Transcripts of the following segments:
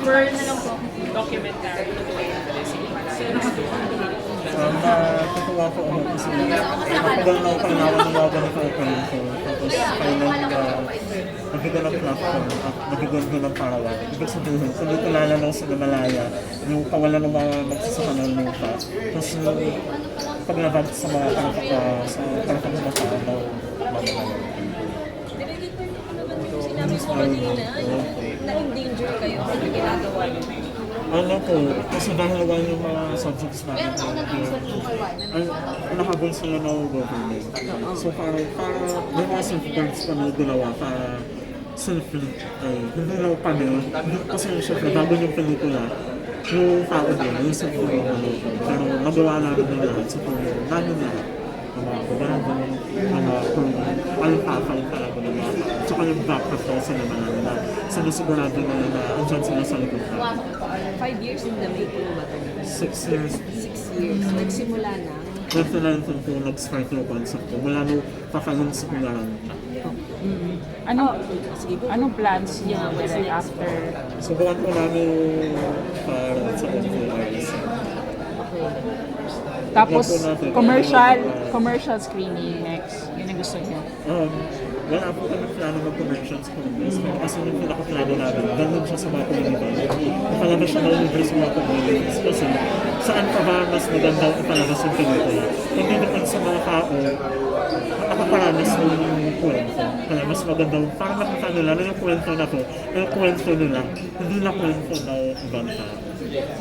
First documentary. Natutuwa ko ako kasi nakapagdala na ako kailangan ng mga ganito opening ko. Tapos nagiging ng platform at nagiging ng parawan. Ibig sabihin, kung di kilala ng Sinamalaya, yung pawala ng mga magsasaka ng lupa. Tapos yung paglabag sa mga kalapag na tao ng mamamayan. Sinabi ko kanina, na-endanger kayo sa ginagawa niyo. Ano po, kasi dahil naman yung mga subjects namin ay nakagun sila ng government. So para may mga safeguards kami ginawa para safely, hindi lang panel. Kasi syempre, bago yung pelikula, yung tao din, yung safety ng lupa. Pero nagawa namin yung lahat, so namin lahat. Mga gobernador, mga alpha talaga ng mga tao. Tsaka yung backup daw sila namin na sinisigurado nila na andyan sila sa likod namin. 5 years in the making ba ito? 6 years. 6 years. Nagsimula na. 2019 po nag-start yung concept ko. Mula nung pakalungs ko lang. Anong plans niya direct after? Subukan po namin para sa MTRs. Tapos commercial screening next. Yun ang gusto niyo. Wala po kami plano mag-conventions ko kasi yung pinaka-plano namin, ganun siya sa mga komunidad. Ipalabas siya ng libre sa mga communities kasi saan pa ba mas maganda ipalabas yung pelikula? Hindi naman sa mga tao nakaparanas ng kwento. Kaya mas maganda para makita nila na yung kwento na to, yung kwento nila, hindi na kwento ng ibang tao.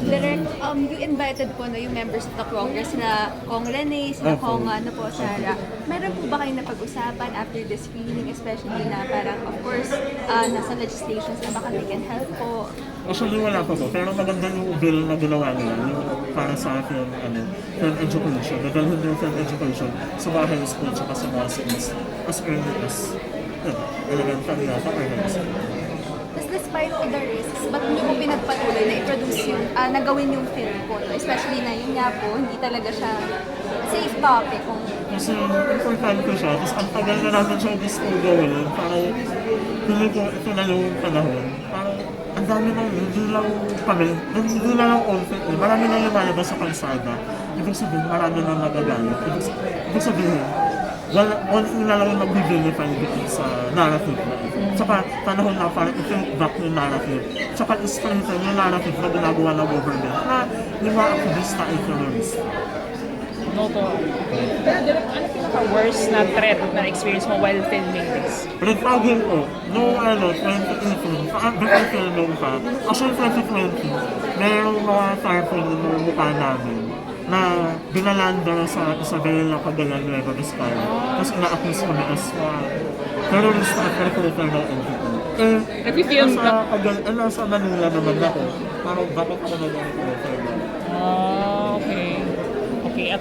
Direct, you invited po no, yung members of the Congress na Kong Rene, sila Kong Sara. Meron po ba kayong napag-usapan after the screening, especially na parang, of course, nasa legislations na baka they can help po? Actually, wala pa po. Pero maganda yung bill na ginawa nila, yung para sa akin, film education. Nadalhin yung film education sa mga high school at sa mga schools as early as elementary na high school. Tapos despite the risks, ba't hindi mo pinagpatuloy na i-produce yung, nagawin yung film po? No? Especially na yun nga po, hindi talaga siya safe topic. Kasi importante siya, tapos ang tagal na natin siya gusto gawin, parang hindi ko ito na yung panahon. Parang ang dami na hindi lang kami, hindi na lang content marami na lumalabas sa kalsada. Ibig sabihin, marami na nagagalit. Ibig sabihin, only na lang mag-verify dito sa narrative na ito. Tsaka panahon na parang i-think back yung narrative. Tsaka i-strengthen yung narrative na ginagawa ng government na yung mga aktivista ay terrorist. No to. Pero direct, ano pinaka-worst na threat na experience mo while filming this? Nag-pagin ko, noong 2018, before filming pa, actually 2020, mayroong mga typhoon ng mukha namin na binalanda sa Isabela, Cagayan, Nueva Vizcaya. Tapos ina-accuse kami as terrorist at recruiter ng NPO. Nag-film ka? Nasa Manila naman ako. Parang bakit ako nag-recruiter na? Okay. Okay.